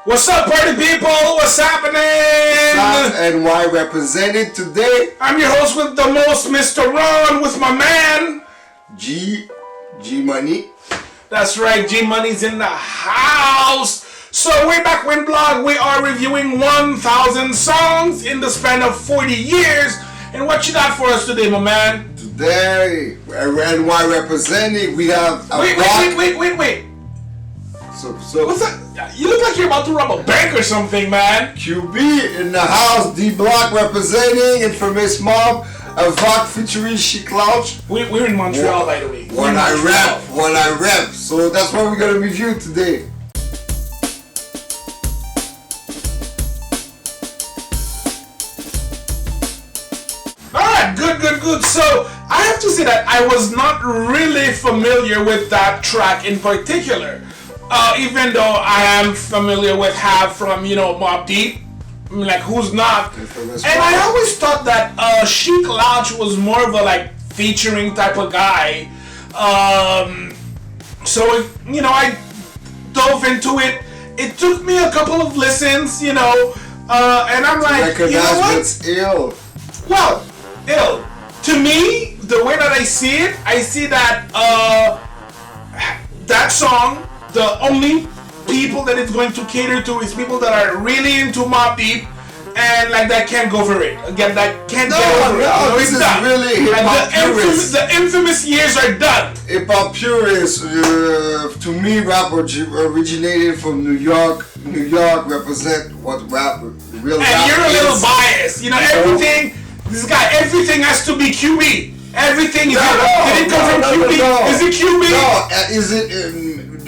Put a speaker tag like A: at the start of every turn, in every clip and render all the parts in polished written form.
A: What's up, party people? What's happening?
B: South NY represented today.
A: I'm your host with the most, Mr. Ron, with my man
B: G Money.
A: That's right, G Money's in the house. So way back when blog, we are reviewing 1,000 songs in the span of 40 years. And what you got for us today, my man?
B: Today, NY representing, we have a
A: Wait.
B: So
A: What's that? You look like you're about to rob a bank or something, man.
B: QB in the house, D Block representing, Infamous Mob, Havoc featuring Sheek Louch.
A: We're in Montreal, by the way.
B: One I rep. So that's what we're gonna review today.
A: Alright, good. So, I have to say that I was not really familiar with that track in particular. Even though I am familiar with Have from, Mobb Deep. I mean, like, who's not? And I always thought that Sheek Louch was more of a, featuring type of guy. So, I dove into it. It took me a couple of listens, and I'm like, you know what?
B: It's ill.
A: Well, ill. To me, the way that I see that that song, the only people that it's going to cater to is people that are really into Mobb Deep and that can't go for it. Again, that can't get over it.
B: This is really hip-hop purists.
A: The infamous years are done.
B: Hip-hop purists, to me, rap originated from New York. New York represent what real rap
A: And you're a little
B: is.
A: biased. Everything, this guy, everything has to be QB. Everything, did it come from QB?
B: No.
A: Is it QB?
B: No, is it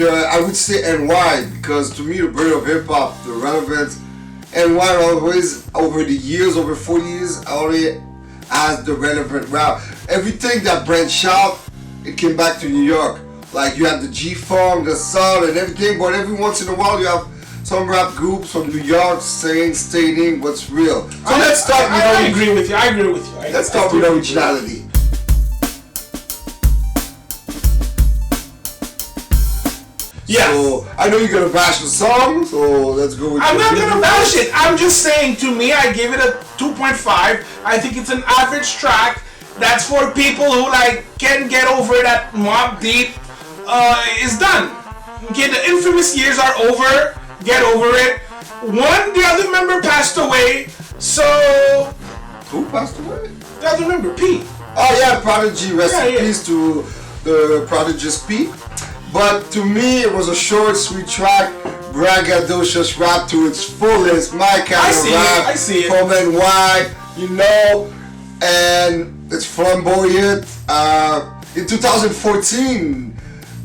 B: I would say NY, because to me the bird of hip hop, the Relevance, NY always over the years, over 40 years, already has the relevant rap. Everything that branched out, it came back to New York. Like you have the G-Funk, the Soul, and everything, but every once in a while you have some rap groups from New York stating what's real. So let's start with
A: I agree with you.
B: Let's start with Originality.
A: Yeah.
B: So, I know you're gonna bash the song, so let's go with
A: I'm not gonna bash it. I'm just saying, to me, I give it a 2.5. I think it's an average track. That's for people who can't get over that Mobb Deep is done. Okay, the infamous years are over. Get over it. The other member passed away. So
B: who passed away?
A: The other member, P.
B: Oh yeah, Prodigy. Rest in peace to the Prodigy's P. But to me, it was a short, sweet track. Braggadocious rap to its fullest. My kind of rap.
A: I see it.
B: From NY, and it's flamboyant. In 2014,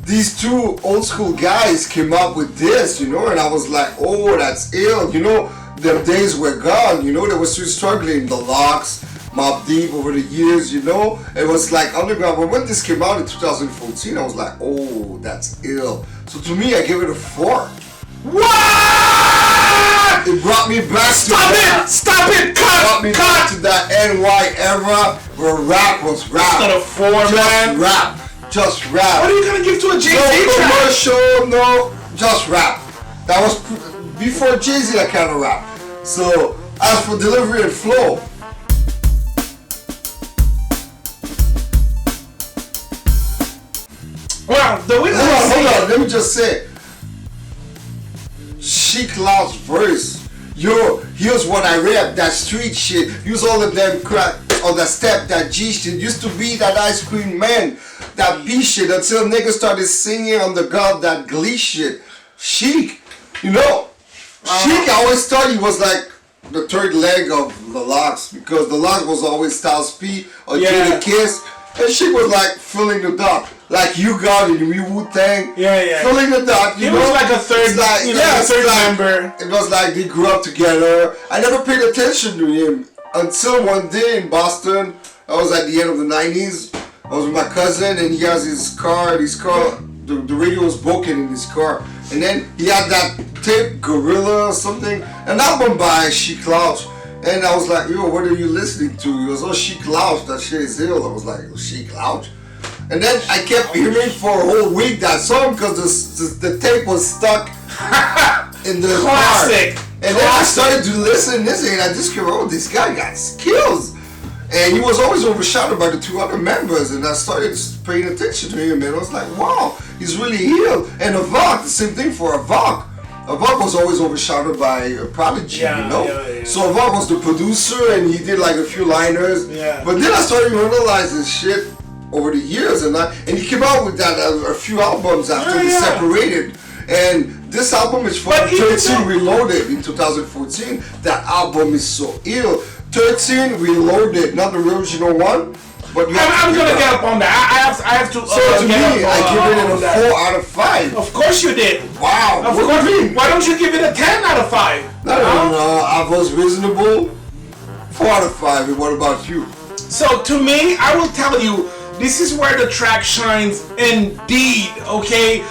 B: these two old school guys came up with this, and I was like, oh, that's ill. Them days were gone, they were still struggling. The Locks, Mobb Deep over the years, it was like underground. But when this came out in 2014, I was like, oh, that's ill. So to me, I give it a 4.
A: What?
B: It brought me back
A: Stop it! Cut!
B: Back to that NY era where rap was rap.
A: Not a 4, man.
B: Just rap.
A: What are you gonna give to a Jay-Z
B: No
A: track?
B: commercial, no, just rap. That was before Jay-Z, that kind of rap. So as for delivery and flow,
A: well, the way
B: hold on, let me just say, Sheek Louch's verse. Here's what I rap, that street shit. Use all of them crack on the step, that G shit. Used to be that ice cream man, that B shit, until niggas started singing on the god, that Glee shit. Sheek, Sheek, I always thought he was like the third leg of the Locks, because the Locks was always Styles P or Jada Kiss, and Sheek was like filling the dot. Like you got it, we Wu-Tang. Filling the dot.
A: He was like a third, third member.
B: It was like they grew up together. I never paid attention to him until one day in Boston. I was at the end of the 90s. I was with my cousin, and he has his car. The radio was broken in his car. And then he had that tape, Gorilla or something, an album by Sheek Louch. And I was like, yo, what are you listening to? He goes, oh, Sheek Louch, that shit is ill. I was like, Sheek Louch? And then I kept hearing for a whole week that song because the tape was stuck in the
A: Classic.
B: car. And then I started to listen this and I just came, oh, this guy got skills. And he was always overshadowed by the two other members. And I started paying attention to him and I was like, wow, he's really healed. And Havoc, the same thing for Havoc. Havoc was always overshadowed by Prodigy, you know?
A: Yeah.
B: So Havoc was the producer and he did like a few liners.
A: Yeah.
B: But then I started realizing shit over the years and he came out with that a few albums after he separated. And this album is from 13 Reloaded in 2014. That album is so ill. 13 Reloaded, not the original one. But
A: I'm gonna get up on that. I have to.
B: So to me, I give it a 4 out of 5.
A: Of course you did.
B: Wow.
A: Of course. Why don't you give it a 10 out of 5?
B: No, I was reasonable. 4 out of 5. And what about you?
A: So to me, I will tell you, this is where the track shines indeed. Okay.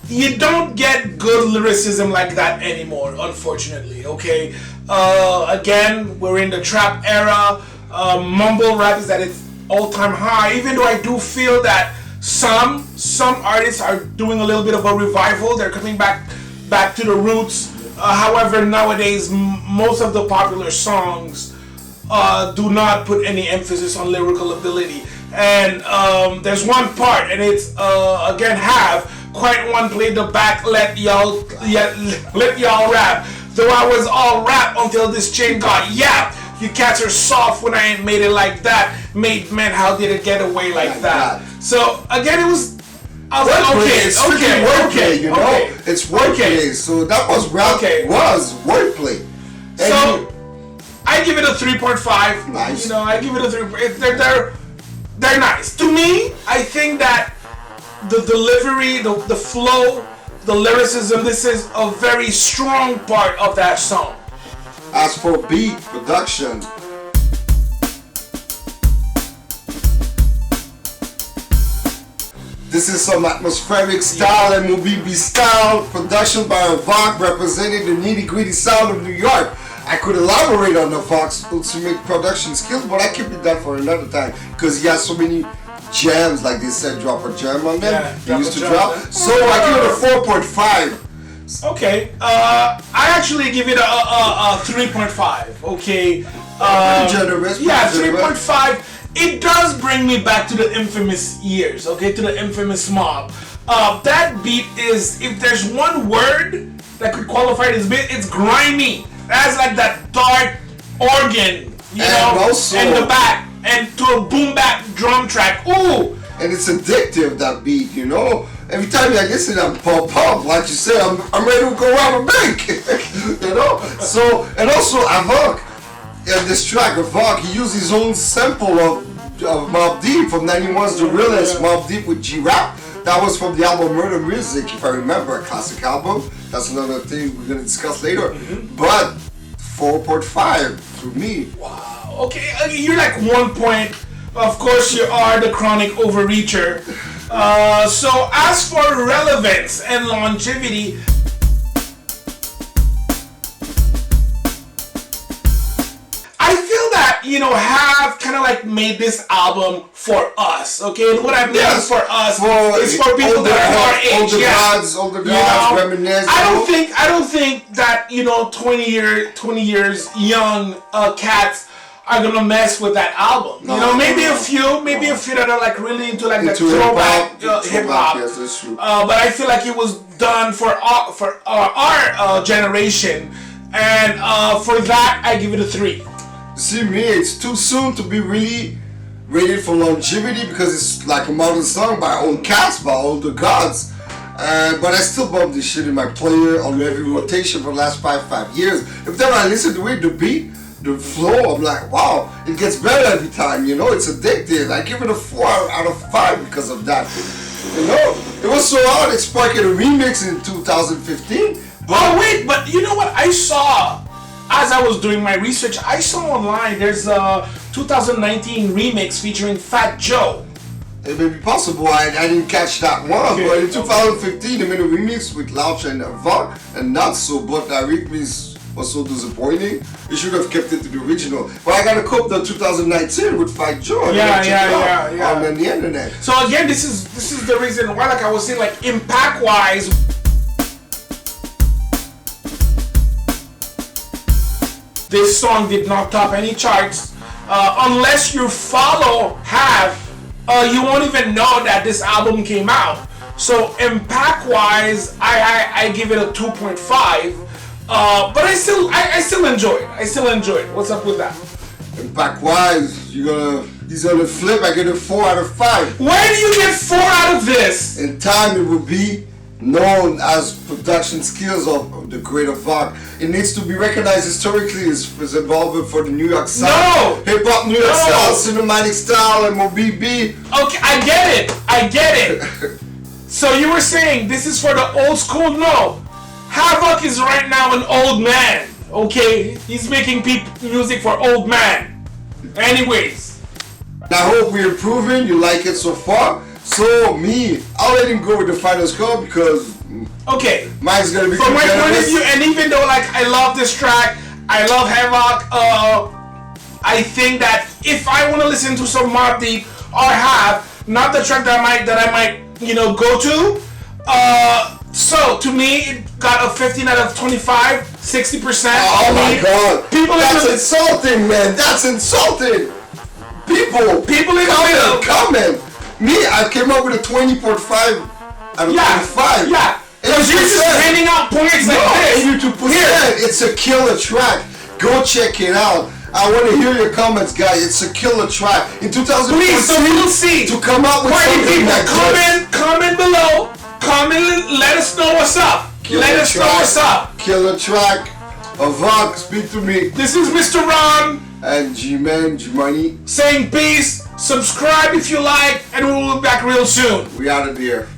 A: You don't get good lyricism like that anymore, unfortunately, okay? Again, we're in the trap era. Mumble rap is at its all-time high, even though I do feel that some artists are doing a little bit of a revival. They're coming back to the roots. However, nowadays, most of the popular songs do not put any emphasis on lyrical ability. And there's one part, and it's, again, Quite one played the back, let y'all rap. Though I was all rap until this chain got yapped. You cats are soft when I ain't made it like that. Made men, how did it get away like that? So again, I was like, okay,
B: you know, it's wordplay. So that was rap. Was wordplay.
A: So I give it a 3.5.
B: Nice.
A: You know, I give it a 3. They're nice. To me, I think that the delivery, the flow, the lyricism, this is a very strong part of that song.
B: As for beat production, this is some atmospheric style and Mubibi style production by Havoc representing the nitty-gritty sound of New York. I could elaborate on Havoc's ultimate production skills, but I keep that for another time because he has so many gems, like they said, drop a gem on them. They used to drop. So I give it a 4.5.
A: Okay. I actually give it a 3.5. Okay.
B: Pretty generous.
A: Yeah, 3.5. It does bring me back to the infamous years. Okay, to the infamous mob. That beat is, if there's one word that could qualify this beat, it's grimy. It has like that dark organ, you know,
B: also,
A: in the back. And to a boom bap drum track. Ooh!
B: And it's addictive, that beat, you know? Every time I listen, I'm pump, like you said, I'm ready to go rob a bank, you know? So, and also Havoc, in this track, Havoc, he used his own sample of Mobb Deep from 91's The Realest, Mobb Deep with G-Rap. That was from the album Murder Music, if I remember, a classic album. That's another thing we're gonna discuss later. But 4.5 for me.
A: Wow. Okay, you're like 1 point. Of course, you are the chronic overreacher. So as for relevance and longevity, I feel that, you know, have kind of like made this album for us. Okay, and what I mean for us is for people that are our age.
B: Older gods, reminisce.
A: I don't think that, you know, 20 years young cats are gonna mess with that album. You know, maybe a few that are like really into like the throwback hip hop.
B: Yes, that's true.
A: But I feel like it was done for our generation, and for that I give it a 3.
B: See me, it's too soon to be really rated for longevity because it's like a modern song by old cats, by older gods. But I still bump this shit in my player on every rotation for the last five years. Every time I listen to it, the beat, the flow, I'm like, wow, it gets better every time, you know, it's addictive. I give it a 4 out of 5 because of that. You know, it was so hard, it sparked a remix in 2015.
A: But you know what, I saw, as I was doing my research, I saw online, there's a 2019 remix featuring Fat Joe.
B: It may be possible, I didn't catch that one, but in 2015 they made a remix with Louch and Havoc, and not so, but that remix was so disappointing. You should have kept it to the original. But I gotta cope the 2019 with Fat Joe. On the internet.
A: So again, this is the reason why, like I was saying, like impact wise. this song did not top any charts. Unless you follow Have, you won't even know that this album came out. So impact wise, I give it a 2.5. But I still enjoy it. I still enjoy it. What's up with that?
B: Impact wise, he's gonna flip. I get a 4 out of 5.
A: Where do you get 4 out of this?
B: In time, it will be known as production skills of the great Havoc. It needs to be recognized historically as involvement for the New York sound.
A: No!
B: Hip hop, New York style, cinematic style, MOBB.
A: Okay, I get it. So you were saying this is for the old school? No. Havoc is right now an old man. Okay? He's making music for old man. Anyways.
B: I hope we're improving. You like it so far. So I'll let him go with the final score because mine's gonna be
A: from my point of view, and even though like I love this track, I love Havoc. I think that if I want to listen to some Mobb Deep or Have, not the track that I might go to. So to me, it got a 15 out of 25, 60%.
B: Oh my God! That's insulting, man. That's insulting. People in the middle. Comment. I came up with a 20.5 out of 25.
A: Yeah. Because you're just handing out points like this.
B: 82%. It's a killer track. Go check it out. I want to hear your comments, guys. It's a killer track. In 2014,
A: please, so we'll see.
B: To come out with something like this.
A: Comment below. Comment. Let us know what's up. Let us know what's up.
B: Killer track. Havoc, speak to me.
A: This is Mr. Ron.
B: And G-Man, G-Money.
A: Saying peace. Subscribe if you like. And we'll be back real soon.
B: We out of here.